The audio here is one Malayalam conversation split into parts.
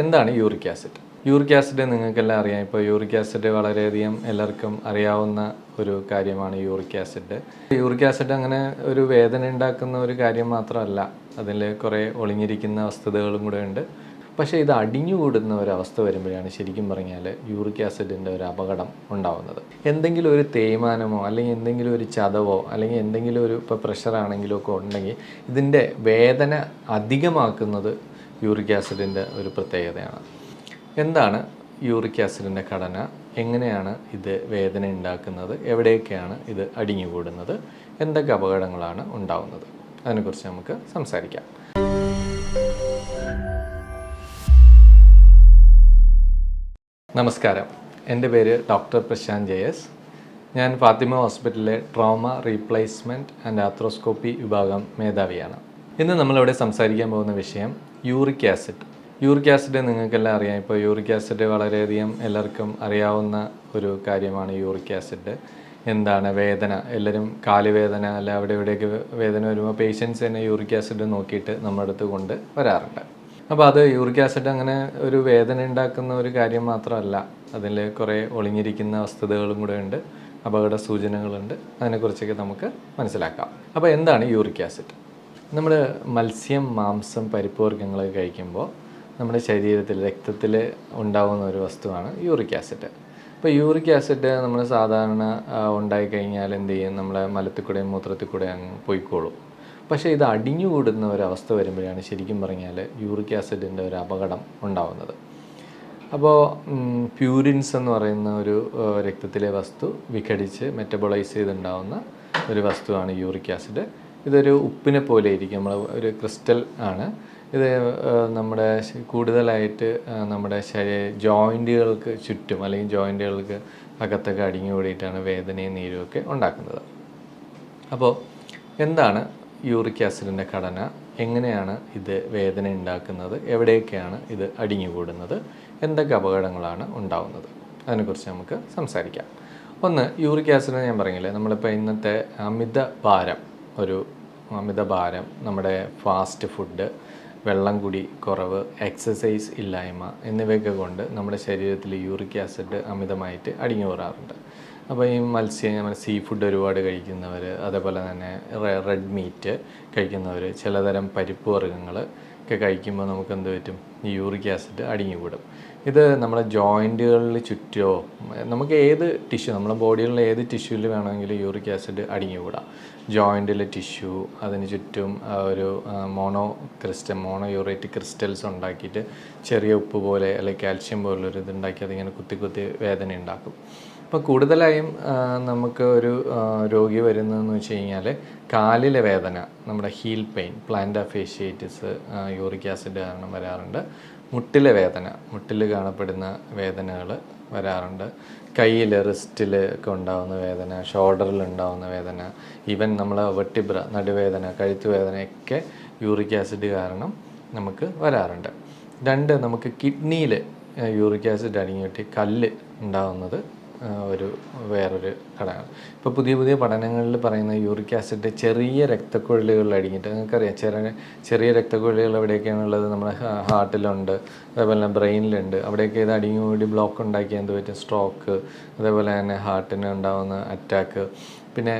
എന്താണ് യൂറിക് ആസിഡ്? യൂറിക് ആസിഡ് നിങ്ങൾക്കെല്ലാം അറിയാം. ഇപ്പോൾ യൂറിക് ആസിഡ് വളരെയധികം എല്ലാവർക്കും അറിയാവുന്ന ഒരു കാര്യമാണ് യൂറിക് ആസിഡ്. യൂറിക് ആസിഡ് അങ്ങനെ ഒരു വേദന ഉണ്ടാക്കുന്ന ഒരു കാര്യം മാത്രമല്ല, അതിൽ കുറേ ഒളിഞ്ഞിരിക്കുന്ന വസ്തുതകളും കൂടെ ഉണ്ട്. പക്ഷേ ഇത് അടിഞ്ഞുകൂടുന്ന ഒരവസ്ഥ വരുമ്പോഴാണ് ശരിക്കും പറഞ്ഞാൽ യൂറിക് ആസിഡിൻ്റെ ഒരു അപകടം ഉണ്ടാകുന്നത്. എന്തെങ്കിലും ഒരു തേയ്മാനമോ അല്ലെങ്കിൽ എന്തെങ്കിലും ഒരു ചതവോ അല്ലെങ്കിൽ എന്തെങ്കിലും ഒരു ഇപ്പോൾ പ്രഷറാണെങ്കിലോ ഒക്കെ ഉണ്ടെങ്കിൽ ഇതിൻ്റെ വേദന അധികമാക്കുന്നത് യൂറിക് ആസിഡിൻ്റെ ഒരു പ്രത്യേകതയാണ്. എന്താണ് യൂറിക് ആസിഡിൻ്റെ ഘടന, എങ്ങനെയാണ് ഇത് വേദന ഉണ്ടാക്കുന്നത്, എവിടെയൊക്കെയാണ് ഇത് അടിഞ്ഞുകൂടുന്നത്, എന്തൊക്കെ അപകടങ്ങളാണ് ഉണ്ടാകുന്നത്, അതിനെക്കുറിച്ച് നമുക്ക് സംസാരിക്കാം. നമസ്കാരം, എൻ്റെ പേര് ഡോക്ടർ പ്രശാന്ത് ജെ എസ്. ഞാൻ ഫാത്തിമ ഹോസ്പിറ്റലിലെ ട്രോമ റീപ്ലേസ്മെൻറ്റ് ആൻഡ് ആർത്രോസ്കോപ്പി വിഭാഗം മേധാവിയാണ്. ഇന്ന് നമ്മളിവിടെ സംസാരിക്കാൻ പോകുന്ന വിഷയം യൂറിക് ആസിഡ്. യൂറിക് ആസിഡ് നിങ്ങൾക്കെല്ലാം അറിയാം. ഇപ്പോൾ യൂറിക് ആസിഡ് വളരെയധികം എല്ലാവർക്കും അറിയാവുന്ന ഒരു കാര്യമാണ് യൂറിക് ആസിഡ്. എന്താണ് വേദന, എല്ലാവരും കാലുവേദന അല്ല അവിടെ ഇവിടെയൊക്കെ വേദന വരുമ്പോൾ പേഷ്യൻസ് തന്നെ യൂറിക് ആസിഡ് നോക്കിയിട്ട് നമ്മുടെ അടുത്ത് കൊണ്ട് വരാറുണ്ട്. അപ്പോൾ അത് യൂറിക് ആസിഡ് അങ്ങനെ ഒരു വേദന ഉണ്ടാക്കുന്ന ഒരു കാര്യം മാത്രമല്ല, അതിൽ കുറേ ഒളിഞ്ഞിരിക്കുന്ന വസ്തുതകളും കൂടെ ഉണ്ട്, അപകട സൂചനകളുണ്ട്. അതിനെക്കുറിച്ചൊക്കെ നമുക്ക് മനസ്സിലാക്കാം. അപ്പോൾ എന്താണ് യൂറിക് ആസിഡ്? നമ്മൾ മത്സ്യം, മാംസം, പരിപ്പ് വർഗ്ഗങ്ങളൊക്കെ കഴിക്കുമ്പോൾ നമ്മുടെ ശരീരത്തിൽ രക്തത്തിൽ ഉണ്ടാകുന്ന ഒരു വസ്തുവാണ് യൂറിക് ആസിഡ്. അപ്പോൾ യൂറിക് ആസിഡ് നമ്മൾ സാധാരണ ഉണ്ടായിക്കഴിഞ്ഞാൽ എന്ത് ചെയ്യും, നമ്മളെ മലത്തിൽ കൂടെയും മൂത്രത്തിൽ കൂടെ അങ്ങ് പോയിക്കോളും. പക്ഷേ ഇത് അടിഞ്ഞുകൂടുന്ന ഒരവസ്ഥ വരുമ്പോഴാണ് ശരിക്കും പറഞ്ഞാൽ യൂറിക് ആസിഡിൻ്റെ ഒരു അപകടം ഉണ്ടാകുന്നത്. അപ്പോൾ പ്യൂരിൻസ് എന്ന് പറയുന്ന ഒരു രക്തത്തിലെ വസ്തു വിഘടിച്ച് മെറ്റബോളൈസ് ചെയ്തുണ്ടാകുന്ന ഒരു വസ്തുവാണ് യൂറിക് ആസിഡ്. ഇതൊരു ഉപ്പിനെ പോലെ ഇരിക്കും, നമ്മൾ ഒരു ക്രിസ്റ്റൽ ആണ് ഇത്. നമ്മുടെ കൂടുതലായിട്ട് നമ്മുടെ ജോയിൻറ്റുകൾക്ക് ചുറ്റും അല്ലെങ്കിൽ ജോയിൻറ്റുകൾക്ക് അകത്തൊക്കെ അടിഞ്ഞു കൂടിയിട്ടാണ് വേദനയും നീരുമൊക്കെ ഉണ്ടാക്കുന്നത്. അപ്പോൾ എന്താണ് യൂറിക് ആസിഡിൻ്റെ ഘടന, എങ്ങനെയാണ് ഇത് വേദന ഉണ്ടാക്കുന്നത്, എവിടെയൊക്കെയാണ് ഇത് അടിഞ്ഞുകൂടുന്നത്, എന്തൊക്കെ അപകടങ്ങളാണ് ഉണ്ടാകുന്നത്, അതിനെക്കുറിച്ച് നമുക്ക് സംസാരിക്കാം. ഒന്ന്, യൂറിക് ആസിഡ് ഞാൻ പറഞ്ഞില്ലേ, നമ്മളിപ്പോൾ ഇന്നത്തെ അമിതഭാരം, നമ്മുടെ ഫാസ്റ്റ് ഫുഡ്, വെള്ളം കുടി കുറവ്, എക്സസൈസ് ഇല്ലായ്മ എന്നിവയൊക്കെ കൊണ്ട് നമ്മുടെ ശരീരത്തിൽ യൂറിക് ആസിഡ് അമിതമായിട്ട് അടിഞ്ഞു കൂടാറുണ്ട്. അപ്പോൾ ഈ സീ ഫുഡ് ഒരുപാട് കഴിക്കുന്നവർ, അതേപോലെ തന്നെ റെഡ് മീറ്റ് കഴിക്കുന്നവർ, ചിലതരം പരിപ്പ് വർഗ്ഗങ്ങൾ ഒക്കെ കഴിക്കുമ്പോൾ നമുക്ക് എന്ത് പറ്റും, ഈ യൂറിക് ആസിഡ് അടിഞ്ഞുകൂടും. ഇത് നമ്മുടെ ജോയിൻറ്റുകളിൽ ചുറ്റോ, നമുക്ക് ഏത് ടിഷ്യൂ, നമ്മുടെ ബോഡിയിലുള്ള ഏത് ടിഷ്യൂവിൽ വേണമെങ്കിലും യൂറിക് ആസിഡ് അടിഞ്ഞുകൂടാം. ജോയിൻറ്റിലെ ടിഷ്യൂ, അതിന് ചുറ്റും ഒരു മോണോ യൂറേറ്റിക് ക്രിസ്റ്റൽസ് ഉണ്ടാക്കിയിട്ട് ചെറിയ ഉപ്പ് പോലെ അല്ലെങ്കിൽ കാൽഷ്യം പോലുള്ളൊരു ഇതുണ്ടാക്കി അതിങ്ങനെ കുത്തി വേദന ഉണ്ടാക്കും. അപ്പോൾ കൂടുതലായും നമുക്ക് ഒരു രോഗി വരുന്നതെന്ന് വെച്ച് കഴിഞ്ഞാൽ കാലിലെ വേദന, നമ്മുടെ heal pain, plantar fasciitis uric acid കാരണം വരാറുണ്ട്. മുട്ടിലെ വേദന, മുട്ടിൽ കാണപ്പെടുന്ന വേദനകൾ വരാറുണ്ട്. കയ്യിൽ, റിസ്റ്റിൽ ഒക്കെ ഉണ്ടാകുന്ന വേദന, ഷോൾഡറിൽ ഉണ്ടാകുന്ന വേദന, ഈവൻ നമ്മൾ വെർട്ടിബ്ര, നടുവേദന, കഴുത്ത് വേദനയൊക്കെ യൂറിക് ആസിഡ് കാരണം നമുക്ക് വരാറുണ്ട്. രണ്ട്, നമുക്ക് കിഡ്നിയിൽ യൂറിക് ആസിഡ് അടിഞ്ഞിട്ട് കല്ല് ഉണ്ടാകുന്നത് വേറൊരു ഘടകമാണ്. ഇപ്പോൾ പുതിയ പഠനങ്ങളിൽ പറയുന്ന യൂറിക് ആസിഡ് ചെറിയ രക്തക്കുഴലുകളിൽ അടിഞ്ഞിട്ട്, നിങ്ങൾക്കറിയാം ചെറിയ രക്തക്കുഴലുകൾ എവിടെയൊക്കെയാണുള്ളത്, നമ്മുടെ ഹാർട്ടിലുണ്ട്, അതേപോലെ തന്നെ ബ്രെയിനിലുണ്ട്. അവിടെയൊക്കെ ഇത് അടിഞ്ഞുകൂടി ബ്ലോക്ക് ഉണ്ടാക്കിയാൽ എന്ത് പറ്റും, സ്ട്രോക്ക്, അതേപോലെ തന്നെ ഹാർട്ടിന് ഉണ്ടാകുന്ന അറ്റാക്ക്. പിന്നെ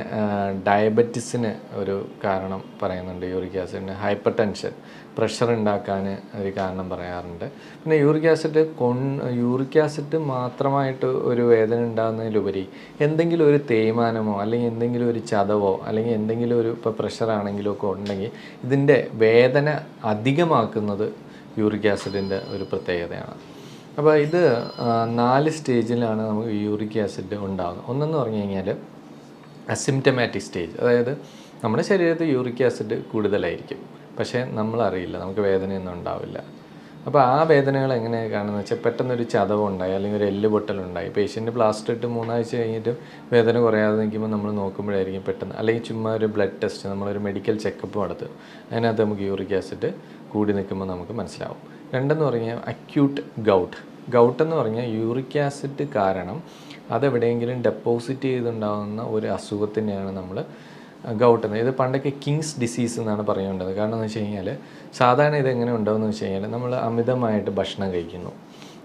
ഡയബറ്റിസിന് ഒരു കാരണം പറയുന്നുണ്ട് യൂറിക് ആസിഡിന്. ഹൈപ്പർ ടെൻഷൻ, പ്രഷർ ഉണ്ടാക്കാൻ ഒരു കാരണം പറയാറുണ്ട്. പിന്നെ യൂറിക് ആസിഡ് മാത്രമായിട്ട് ഒരു വേദന ഉണ്ടാകുന്നതിലുപരി എന്തെങ്കിലും ഒരു തേയ്മാനമോ അല്ലെങ്കിൽ എന്തെങ്കിലും ഒരു ചതവോ അല്ലെങ്കിൽ എന്തെങ്കിലും ഒരു ഇപ്പോൾ പ്രഷറാണെങ്കിലോ ഒക്കെ ഉണ്ടെങ്കിൽ ഇതിൻ്റെ വേദന അധികമാക്കുന്നത് യൂറിക് ആസിഡിൻ്റെ ഒരു പ്രത്യേകതയാണ്. അപ്പോൾ ഇത് 4 സ്റ്റേജിലാണ് നമുക്ക് യൂറിക് ആസിഡ് ഉണ്ടാകുന്നത്. ഒന്നെന്ന് പറഞ്ഞു കഴിഞ്ഞാൽ അസിംറ്റമാറ്റിക് സ്റ്റേജ്, അതായത് നമ്മുടെ ശരീരത്തിൽ യൂറിക് ആസിഡ് കൂടുതലായിരിക്കും, പക്ഷേ നമ്മളറിയില്ല, നമുക്ക് വേദനയൊന്നും ഉണ്ടാവില്ല. അപ്പോൾ ആ വേദനകൾ എങ്ങനെയാണ് കാണുന്നത് വെച്ചാൽ, പെട്ടെന്നൊരു ചതവുണ്ടായി അല്ലെങ്കിൽ ഒരു എല്ല് പൊട്ടലുണ്ടായി, പേഷ്യൻ്റ് പ്ലാസ്റ്റർ ഇട്ട് 3 ആഴ്ച കഴിഞ്ഞിട്ട് വേദന കുറയാതെ നിൽക്കുമ്പോൾ നമ്മൾ നോക്കുമ്പോഴായിരിക്കും പെട്ടെന്ന്, അല്ലെങ്കിൽ ചുമ്മാ ഒരു ബ്ലഡ് ടെസ്റ്റ്, നമ്മളൊരു മെഡിക്കൽ ചെക്കപ്പ് നടത്തും, അതിനകത്ത് നമുക്ക് യൂറിക് ആസിഡ് കൂടി നിൽക്കുമ്പോൾ നമുക്ക് മനസ്സിലാവും. രണ്ടെന്ന് പറഞ്ഞാൽ അക്യൂട്ട് ഗൗട്ട് എന്ന് പറഞ്ഞാൽ യൂറിക് ആസിഡ് കാരണം അതെവിടെയെങ്കിലും ഡെപ്പോസിറ്റ് ചെയ്തുണ്ടാകുന്ന ഒരു അസുഖത്തിനെയാണ് നമ്മൾ ഗൗട്ട് എന്ന്. ഇത് പണ്ടൊക്കെ കിങ്സ് ഡിസീസ് എന്നാണ് പറയുന്നത്. കാരണം എന്ന് വെച്ച് കഴിഞ്ഞാൽ സാധാരണ ഇതെങ്ങനെ ഉണ്ടാവുമെന്ന് വെച്ച് കഴിഞ്ഞാൽ നമ്മൾ അമിതമായിട്ട് ഭക്ഷണം കഴിക്കുന്നു.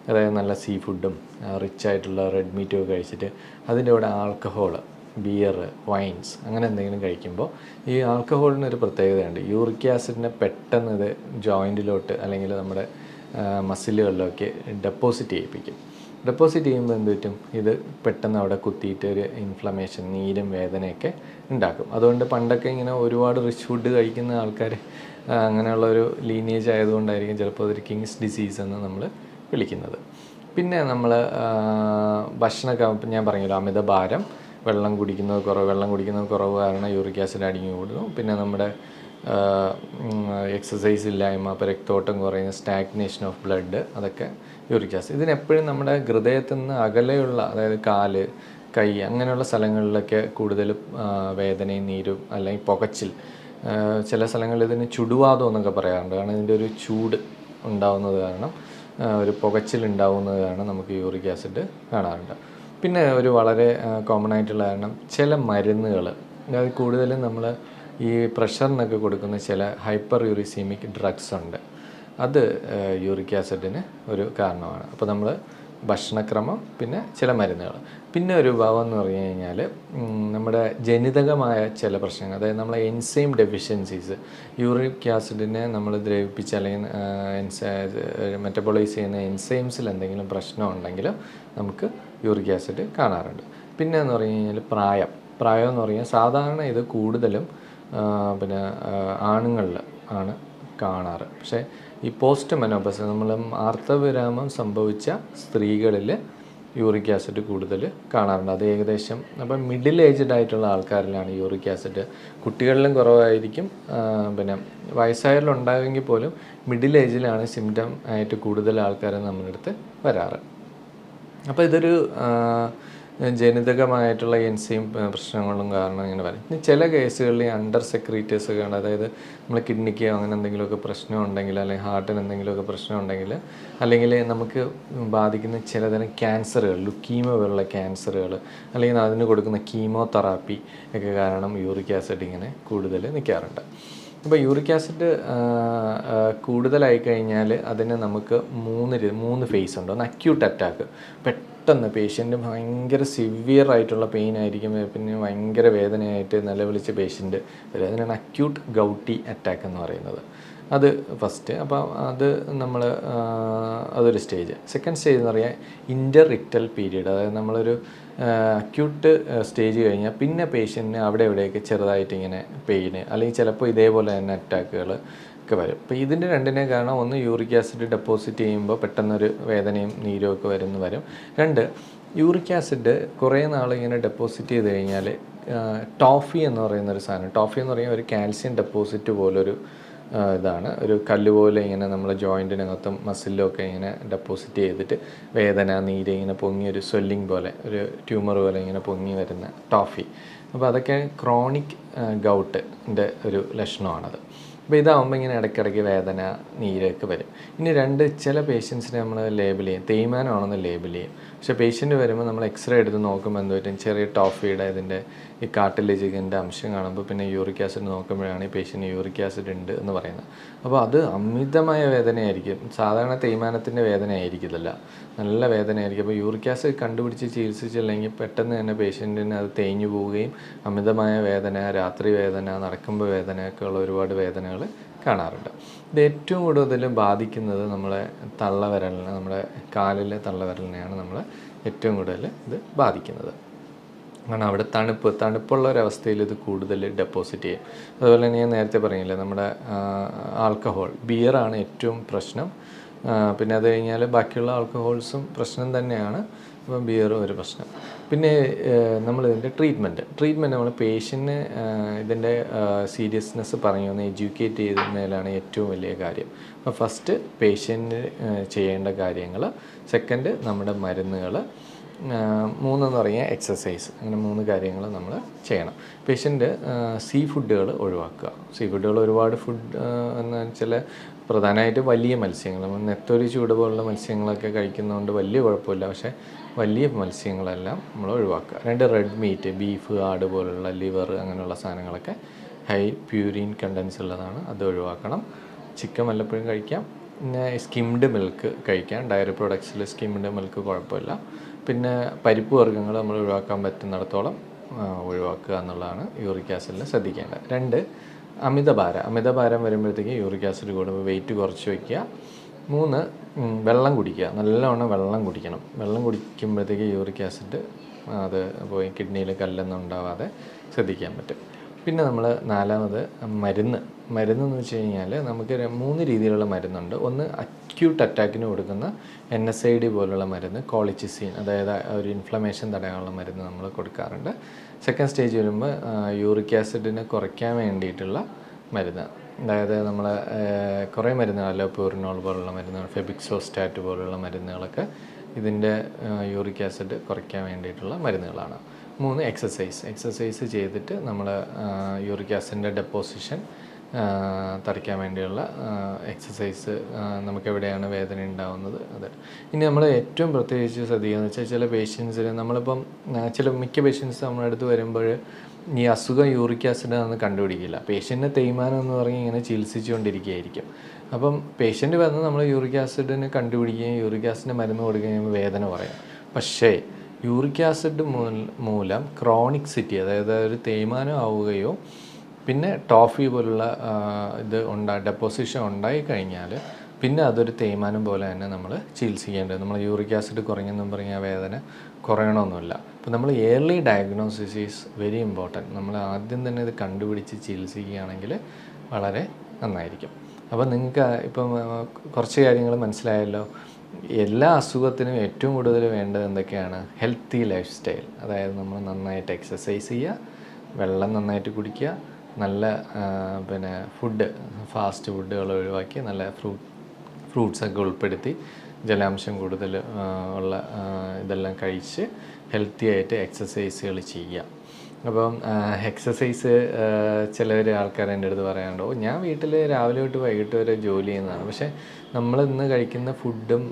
അതായത് നല്ല സീ ഫുഡും റിച്ച് ആയിട്ടുള്ള റെഡ് മീറ്റും ഒക്കെ കഴിച്ചിട്ട് അതിൻ്റെ കൂടെ ആൽക്കഹോൾ, ബിയർ, വൈൻസ് അങ്ങനെ എന്തെങ്കിലും കഴിക്കുമ്പോൾ ഈ ആൽക്കഹോളിന് ഒരു പ്രത്യേകതയുണ്ട്. യൂറിക് ആസിഡിനെ പെട്ടെന്ന് ഇത് ജോയിൻറ്റിലോട്ട് അല്ലെങ്കിൽ നമ്മുടെ മസിലുകളിലൊക്കെ ഡെപ്പോസിറ്റ് ചെയ്യിപ്പിക്കും. ഡെപ്പോസിറ്റ് ചെയ്യുമ്പോൾ എന്ത് പറ്റും, ഇത് പെട്ടെന്ന് അവിടെ കുത്തിയിട്ട് ഒരു ഇൻഫ്ലമേഷൻ, നീരും വേദനയൊക്കെ ഉണ്ടാക്കും. അതുകൊണ്ട് പണ്ടൊക്കെ ഇങ്ങനെ ഒരുപാട് റിച്ച് ഫുഡ് കഴിക്കുന്ന ആൾക്കാർ അങ്ങനെയുള്ളൊരു ലീനിയേജ് ആയതുകൊണ്ടായിരിക്കും ചിലപ്പോൾ അതൊരു കിങ്സ് ഡിസീസ് എന്ന് നമ്മൾ വിളിക്കുന്നത്. പിന്നെ നമ്മൾ ഭക്ഷണമൊക്കെ ഞാൻ പറഞ്ഞല്ലോ, അമിതഭാരം, വെള്ളം കുടിക്കുന്നത് കുറവ് കാരണം യൂറിക് ആസിഡ് അടിഞ്ഞു കൂടുന്നു. പിന്നെ നമ്മുടെ എക്സസൈസ് ഇല്ലായ്മ, അപ്പോൾ രക്തോട്ടം കുറയുന്ന, സ്റ്റാഗ്നേഷൻ ഓഫ് ബ്ലഡ്, അതൊക്കെ യൂറിക് ആസിഡ്. ഇതിനെപ്പോഴും നമ്മുടെ ഹൃദയത്തിൽ നിന്ന് അകലെയുള്ള, അതായത് കാല്, കൈ അങ്ങനെയുള്ള സ്ഥലങ്ങളിലൊക്കെ കൂടുതൽ വേദനയും നീരും അല്ലെങ്കിൽ പുകച്ചിൽ, ചില സ്ഥലങ്ങളിൽ ഇതിന് ചുടുവാദം എന്നൊക്കെ പറയാറുണ്ട്. കാരണം ഇതിൻ്റെ ഒരു ചൂട് ഉണ്ടാവുന്നത് കാരണം, ഒരു പുകച്ചിൽ ഉണ്ടാവുന്നത് കാരണം നമുക്ക് യൂറിക് ആസിഡ് കാണാറുണ്ട്. പിന്നെ ഒരു വളരെ കോമൺ ആയിട്ടുള്ള കാരണം ചില മരുന്നുകൾ, അതായത് കൂടുതലും നമ്മൾ ഈ പ്രഷറിനൊക്കെ കൊടുക്കുന്ന ചില ഹൈപ്പർ യൂറിസീമിക് ഡ്രഗ്സ് ഉണ്ട്. അത് യൂറിക് ആസിഡിന് ഒരു കാരണമാണ്. അപ്പോൾ നമ്മൾ ഭക്ഷണക്രമം, പിന്നെ ചില മരുന്നുകൾ, പിന്നെ ഒരു ഭാവം എന്ന് പറഞ്ഞു കഴിഞ്ഞാൽ നമ്മുടെ ജനിതകമായ ചില പ്രശ്നങ്ങൾ, അതായത് നമ്മളെ എൻസൈം ഡെഫിഷ്യൻസീസ്. യൂറിക് ആസിഡിനെ നമ്മൾ ദ്രവിപ്പിച്ച് അല്ലെങ്കിൽ മെറ്റബോളൈസ് ചെയ്യുന്ന എൻസൈംസിൽ എന്തെങ്കിലും പ്രശ്നം ഉണ്ടെങ്കിൽ നമുക്ക് യൂറിക് ആസിഡ് കാണാറുണ്ട്. പിന്നെ എന്ന് പറഞ്ഞു കഴിഞ്ഞാൽ പ്രായം എന്ന് പറഞ്ഞാൽ സാധാരണ ഇത് കൂടുതലും പിന്നെ ആണുങ്ങളിൽ ആണ് കാണാറ്. പക്ഷേ ഈ പോസ്റ്റ് മെനോപ്പസ്, നമ്മൾ ആർത്തവിരാമം സംഭവിച്ച സ്ത്രീകളിൽ യൂറിക് ആസിഡ് കൂടുതൽ കാണാറുണ്ട്. അത് ഏകദേശം അപ്പം മിഡിൽ ഏജ്ഡ് ആയിട്ടുള്ള ആൾക്കാരിലാണ് യൂറിക് ആസിഡ്. കുട്ടികളിലും കുറവായിരിക്കും, പിന്നെ വയസ്സായവരിലുണ്ടാകുമെങ്കിൽ പോലും മിഡിൽ ഏജിലാണ് സിംറ്റം ആയിട്ട് കൂടുതൽ ആൾക്കാർ നമ്മുടെ അടുത്ത് വരാറ്. അപ്പോൾ ഇതൊരു ജനിതകമായിട്ടുള്ള എൻസൈം പ്രശ്നങ്ങളും കാരണം ഇങ്ങനെ വരും. ഇനി ചില കേസുകളിൽ അണ്ടർ സെക്രീറ്റേഴ്സ് ഒക്കെ ഉണ്ട്. അതായത് നമ്മൾ കിഡ്നിക്ക് അങ്ങനെ എന്തെങ്കിലുമൊക്കെ പ്രശ്നം ഉണ്ടെങ്കിൽ, അല്ലെങ്കിൽ ഹാർട്ടിന് എന്തെങ്കിലുമൊക്കെ പ്രശ്നം ഉണ്ടെങ്കിൽ, അല്ലെങ്കിൽ നമുക്ക് ബാധിക്കുന്ന ചിലതരം ക്യാൻസറുകൾ, ലുക്കീമിയ പോലുള്ള ക്യാൻസറുകൾ, അല്ലെങ്കിൽ അതിന് കൊടുക്കുന്ന കീമോതെറാപ്പി ഒക്കെ കാരണം യൂറിക് ആസിഡ് ഇങ്ങനെ കൂടുതൽ നിൽക്കാറുണ്ട്. അപ്പോൾ യൂറിക് ആസിഡ് കൂടുതലായി കഴിഞ്ഞാൽ അതിന് നമുക്ക് മൂന്ന് ഫേസ് ഉണ്ട്. ഒന്ന് അക്യൂട്ട് അറ്റാക്ക്, പെട്ടെന്ന് പേഷ്യൻ്റ് ഭയങ്കര സിവിയർ ആയിട്ടുള്ള പെയിൻ ആയിരിക്കും, പിന്നെ ഭയങ്കര വേദനയായിട്ട് നിലവിളിച്ച പേഷ്യൻ്റ് വരും. അതിനാണ് അക്യൂട്ട് ഗൗട്ടി അറ്റാക്ക് എന്ന് പറയുന്നത്. അത് ഫസ്റ്റ്. അപ്പോൾ അത് നമ്മൾ അതൊരു സ്റ്റേജ്. സെക്കൻഡ് സ്റ്റേജ് എന്ന് പറയാൻ ഇൻ്റർ റിക്ടൽ പീരീഡ്. അതായത് നമ്മളൊരു അക്യൂട്ട് സ്റ്റേജ് കഴിഞ്ഞാൽ പിന്നെ പേഷ്യൻറ്റിന് അവിടെ എവിടെയൊക്കെ ചെറുതായിട്ട് ഇങ്ങനെ പെയിന്, അല്ലെങ്കിൽ ചിലപ്പോൾ ഇതേപോലെ തന്നെ അറ്റാക്കുകൾ ഒക്കെ വരും. അപ്പോൾ ഇതിൻ്റെ രണ്ടിനെ കാരണം, ഒന്ന് യൂറിക് ആസിഡ് ഡെപ്പോസിറ്റ് ചെയ്യുമ്പോൾ പെട്ടെന്നൊരു വേദനയും നീരും ഒക്കെ വരും. രണ്ട്, യൂറിക് ആസിഡ് കുറേ നാളിങ്ങനെ ഡെപ്പോസിറ്റ് ചെയ്ത് കഴിഞ്ഞാൽ ടോഫി എന്ന് പറയുന്നൊരു സാധനം, ടോഫി എന്ന് പറയുന്ന ഒരു കാൽസ്യം ഡെപ്പോസിറ്റ് പോലൊരു ഇതാണ്. ഒരു കല്ല് പോലെ ഇങ്ങനെ നമ്മളെ ജോയിൻറ്റിനകത്തും മസിലിലും ഒക്കെ ഇങ്ങനെ ഡെപ്പോസിറ്റ് ചെയ്തിട്ട് വേദന, നീര് ഇങ്ങനെ പൊങ്ങി, ഒരു സ്വെല്ലിങ് പോലെ, ഒരു ട്യൂമർ പോലെ ഇങ്ങനെ പൊങ്ങി വരുന്ന ടോഫി. അപ്പോൾ അതൊക്കെ ക്രോണിക് ഗൗട്ടിൻ്റെ ഒരു ലക്ഷണമാണത്. അപ്പോൾ ഇതാകുമ്പോൾ ഇങ്ങനെ ഇടയ്ക്കിടയ്ക്ക് വേദന, നീരൊക്കെ വരും. ഇനി ചില പേഷ്യൻസിനെ നമ്മൾ ലേബിൾ ചെയ്യും, തേയ്മാനമാണെന്ന് ലേബിൾ ചെയ്യും. പക്ഷേ പേഷ്യൻ്റ് വരുമ്പോൾ നമ്മൾ എക്സ്റേ എടുത്ത് നോക്കുമ്പോൾ എന്ത് പറ്റും, ചെറിയ ടോഫിയുടെ ഇതിൻ്റെ ഈ കാർട്ടിലേജിൻ്റെ അംശം കാണുമ്പോൾ പിന്നെ യൂറിക് ആസിഡ് നോക്കുമ്പോഴാണ് ഈ പേഷ്യൻ്റ് യൂറിക് ആസിഡ് ഉണ്ട് എന്ന് പറയുന്നത്. അപ്പോൾ അത് അമിതമായ വേദനയായിരിക്കും. സാധാരണ തേയ്മാനത്തിൻ്റെ വേദന ആയിരിക്കില്ല, നല്ല വേദനയായിരിക്കും. അപ്പോൾ യൂറിക് ആസിഡ് കണ്ടുപിടിച്ച് ചികിത്സിച്ചില്ലെങ്കിൽ പെട്ടെന്ന് തന്നെ പേഷ്യൻറ്റിന് അത് തേഞ്ഞു പോവുകയും അമിതമായ വേദന, രാത്രി വേദന, നടക്കുമ്പോൾ വേദനയൊക്കെ ഉള്ള ഒരുപാട് വേദനകൾ കാണാറുണ്ട്. ഇത് ഏറ്റവും കൂടുതൽ ബാധിക്കുന്നത് നമ്മളെ തള്ളവിരലിനെ, നമ്മുടെ കാലിലെ തള്ളവിരലിനെയാണ് നമ്മൾ ഏറ്റവും കൂടുതൽ ഇത് ബാധിക്കുന്നത്. കാരണം അവിടെ തണുപ്പുള്ള ഒരവസ്ഥയിൽ ഇത് കൂടുതൽ ഡെപ്പോസിറ്റ് ചെയ്യും. അതുപോലെ തന്നെ ഞാൻ നേരത്തെ പറഞ്ഞില്ലേ, നമ്മുടെ ആൽക്കഹോൾ, ബിയറാണ് ഏറ്റവും പ്രശ്നം. പിന്നെ അത് കഴിഞ്ഞാൽ ബാക്കിയുള്ള ആൽക്കഹോൾസും പ്രശ്നം തന്നെയാണ്. അപ്പം ബിയറും ഒരു പ്രശ്നം. പിന്നെ നമ്മളിതിൻ്റെ ട്രീറ്റ്മെൻറ്റ് നമ്മൾ പേഷ്യൻറ്റിന് ഇതിൻ്റെ സീരിയസ്നെസ് ഒന്ന് എഡ്യൂക്കേറ്റ് ചെയ്യുന്നതിലാണ് ഏറ്റവും വലിയ കാര്യം. അപ്പോൾ ഫസ്റ്റ് പേഷ്യൻറ്റ് ചെയ്യേണ്ട കാര്യങ്ങൾ, സെക്കൻഡ് നമ്മുടെ മരുന്നുകൾ, മൂന്നെന്ന് പറയുക എക്സസൈസ്. അങ്ങനെ 3 കാര്യങ്ങൾ നമ്മൾ ചെയ്യണം. പേഷ്യൻ്റ് സീ ഫുഡുകൾ ഒഴിവാക്കുക. സീ ഫുഡുകൾ ഒരുപാട് ചില പ്രധാനമായിട്ട് വലിയ മത്സ്യങ്ങൾ, നമ്മൾ നെത്തോലി ചൂട് പോലുള്ള മത്സ്യങ്ങളൊക്കെ കഴിക്കുന്നതുകൊണ്ട് വലിയ കുഴപ്പമില്ല. പക്ഷേ വലിയ മത്സ്യങ്ങളെല്ലാം നമ്മൾ ഒഴിവാക്കുക. 2 റെഡ് മീറ്റ്, ബീഫ്, ആട് പോലുള്ള ലിവർ അങ്ങനെയുള്ള സാധനങ്ങളൊക്കെ ഹൈ പ്യൂരിൻ കണ്ടൻസ് ഉള്ളതാണ്, അത് ഒഴിവാക്കണം. ചിക്കൻ വല്ലപ്പോഴും കഴിക്കാം. പിന്നെ സ്കിംഡ് മിൽക്ക് കഴിക്കാം. ഡയറി പ്രൊഡക്ട്സിൽ സ്കിംഡ് മിൽക്ക് കുഴപ്പമില്ല. പിന്നെ പരിപ്പ് വർഗ്ഗങ്ങൾ നമ്മൾ ഒഴിവാക്കാൻ പറ്റുന്നിടത്തോളം ഒഴിവാക്കുക എന്നുള്ളതാണ് യൂറിക് ആസിഡിൽ ശ്രദ്ധിക്കേണ്ടത്. 2 അമിതഭാരം വരുമ്പോഴത്തേക്ക് യൂറിക് ആസിഡ് കൂടുമ്പോൾ വെയിറ്റ് കുറച്ച് വയ്ക്കുക. 3 വെള്ളം കുടിക്കുക. നല്ലവണ്ണം വെള്ളം കുടിക്കണം. വെള്ളം കുടിക്കുമ്പോഴത്തേക്ക് യൂറിക് ആസിഡ് അത് പോയി കിഡ്നിയിൽ കല്ലൊന്നും ഉണ്ടാവാതെ ശ്രദ്ധിക്കാൻ പറ്റും. പിന്നെ നമ്മൾ 4ാമത് മരുന്ന് എന്ന് വെച്ച് കഴിഞ്ഞാൽ നമുക്ക് 3 രീതിയിലുള്ള മരുന്നുണ്ട്. ഒന്ന് അക്യൂട്ട് അറ്റാക്കിന് കൊടുക്കുന്ന NSAID പോലുള്ള മരുന്ന്, കോളിച്ചിസിൻ, അതായത് ഒരു ഇൻഫ്ലമേഷൻ തടയാനുള്ള മരുന്ന് നമ്മൾ കൊടുക്കാറുണ്ട്. സെക്കൻഡ് സ്റ്റേജ് വരുമ്പോൾ യൂറിക് ആസിഡിനെ കുറയ്ക്കാൻ വേണ്ടിയിട്ടുള്ള മരുന്ന്, അതായത് നമ്മൾ കുറേ മരുന്നുകളല്ലോ, പ്യൂറിനോൾ പോലുള്ള മരുന്നുകൾ, ഫെബിക്സോസ്റ്റാറ്റ് പോലുള്ള മരുന്നുകളൊക്കെ ഇതിൻ്റെ യൂറിക് ആസിഡ് കുറയ്ക്കാൻ വേണ്ടിയിട്ടുള്ള മരുന്നുകളാണ്. 3 എക്സസൈസ് ചെയ്തിട്ട് നമ്മൾ യൂറിക് ആസിഡിൻ്റെ ഡെപ്പോസിഷൻ തടയ്ക്കാൻ വേണ്ടിയുള്ള എക്സസൈസ്, നമുക്കെവിടെയാണ് വേദന ഉണ്ടാകുന്നത് അത്. ഇനി നമ്മൾ ഏറ്റവും പ്രത്യേകിച്ച് ശ്രദ്ധിക്കുകയെന്ന് വെച്ചാൽ ചില പേഷ്യൻസിൽ നമ്മളിപ്പം മിക്ക പേഷ്യൻസ് നമ്മുടെ അടുത്ത് വരുമ്പോൾ ഈ അസുഖം യൂറിക് ആസിഡാണെന്ന് കണ്ടുപിടിക്കില്ല. പേഷ്യൻറ്റിന് തേയ്മാനം എന്ന് പറഞ്ഞ് ഇങ്ങനെ ചികിത്സിച്ചുകൊണ്ടിരിക്കുകയായിരിക്കും. അപ്പം പേഷ്യൻറ്റ് വന്ന് നമ്മൾ യൂറിക് ആസിഡിന് കണ്ടുപിടിക്കുകയും യൂറിക് ആസിഡിൻ്റെ മരുന്ന് കൊടുക്കുകയും വേദന പറയാം. പക്ഷേ യൂറിക് ആസിഡ് മൂലം ക്രോണിക്സിറ്റി, അതായത് ഒരു തേയ്മാനം ആവുകയോ പിന്നെ ടോഫി പോലുള്ള ഡെപ്പോസിഷൻ ഉണ്ടായിക്കഴിഞ്ഞാൽ പിന്നെ അതൊരു തേയ്മാനം പോലെ തന്നെ നമ്മൾ ചികിത്സിക്കേണ്ടത്. നമ്മൾ യൂറിക് ആസിഡ് കുറഞ്ഞെന്നും പറഞ്ഞാൽ വേദന കുറയണമെന്നില്ല. അപ്പോൾ നമ്മൾ early diagnosis is very important. നമ്മൾ ആദ്യം തന്നെ ഇത് കണ്ടുപിടിച്ച് ചികിത്സിക്കുകയാണെങ്കിൽ വളരെ നന്നായിരിക്കും. അപ്പോൾ നിങ്ങൾക്ക് ഇപ്പം കുറച്ച് കാര്യങ്ങൾ മനസ്സിലായല്ലോ. എല്ലാ അസുഖത്തിനും ഏറ്റവും കൂടുതൽ വേണ്ടത് എന്തൊക്കെയാണ്? Healthy life style. അതായത് നമ്മൾ നന്നായിട്ട് എക്സസൈസ് ചെയ്യുക, വെള്ളം നന്നായിട്ട് കുടിക്കുക, നല്ല ഫുഡ്, ഫാസ്റ്റ് ഫുഡുകൾ ഒഴിവാക്കി നല്ല ഫ്രൂട്ട്സൊക്കെ ഉൾപ്പെടുത്തി ജലാംശം കൂടുതൽ ഉള്ള ഇതെല്ലാം കഴിച്ച് ഹെൽത്തി ആയിട്ട് എക്സസൈസുകൾ ചെയ്യുക. അപ്പം എക്സസൈസ് ചിലർ ആൾക്കാർ എൻ്റെ അടുത്ത് പറയാറുണ്ട്, ഞാൻ വീട്ടിൽ രാവിലെ തൊട്ട് വൈകിട്ട് വരെ ജോലി ചെയ്യുന്നതാണ്. പക്ഷേ നമ്മൾ ഇന്ന് കഴിക്കുന്ന ഫുഡും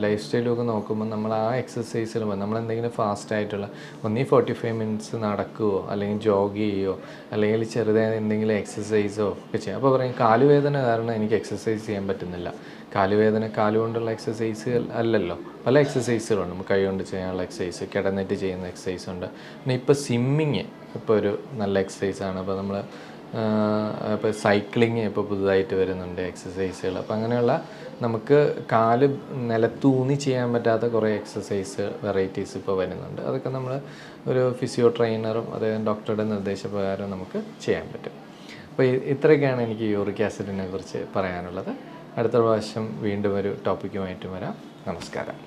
ലൈഫ് സ്റ്റൈലും ഒക്കെ നോക്കുമ്പോൾ നമ്മൾ ആ എക്സസൈസിൽ നമ്മളെന്തെങ്കിലും ഫാസ്റ്റായിട്ടുള്ള 45 മിനിറ്റ്സ് നടക്കുകയോ അല്ലെങ്കിൽ ജോഗ് ചെയ്യുകയോ അല്ലെങ്കിൽ ചെറുതായ എന്തെങ്കിലും എക്സസൈസോ ഒക്കെ ചെയ്യാം. അപ്പോൾ പറയും കാലുവേദന കാരണം എനിക്ക് എക്സസൈസ് ചെയ്യാൻ പറ്റുന്നില്ല. കാലുവേദന കാലുകൊണ്ടുള്ള എക്സസൈസ് അല്ലല്ലോ, പല എക്സസൈസുകളുണ്ട്. നമുക്ക് കൈ കൊണ്ട് ചെയ്യാനുള്ള എക്സസൈസ്, കിടന്നിട്ട് ചെയ്യുന്ന എക്സസൈസ് ഉണ്ട്. പിന്നെ ഇപ്പോൾ സ്വിമ്മിങ് ഇപ്പോൾ ഒരു നല്ല എക്സസൈസാണ്. അപ്പോൾ നമ്മൾ ഇപ്പോൾ സൈക്ലിങ് ഇപ്പോൾ പുതുതായിട്ട് വരുന്നുണ്ട് എക്സസൈസുകൾ. അപ്പോൾ അങ്ങനെയുള്ള നമുക്ക് കാല് നിലത്തൂന്നി ചെയ്യാൻ പറ്റാത്ത കുറേ എക്സസൈസ് വെറൈറ്റീസ് ഇപ്പോൾ വരുന്നുണ്ട്. അതൊക്കെ നമ്മൾ ഒരു ഫിസിയോ ട്രെയിനറും അതായത് ഡോക്ടറുടെ നിർദ്ദേശപ്രകാരം നമുക്ക് ചെയ്യാൻ പറ്റും. അപ്പോൾ ഇത്രയൊക്കെയാണ് എനിക്ക് യൂറിക് ആസിഡിനെ കുറിച്ച് പറയാനുള്ളത്. അടുത്ത പ്രാവശ്യം വീണ്ടും ഒരു ടോപ്പിക്കുമായിട്ട് വരാം. നമസ്കാരം.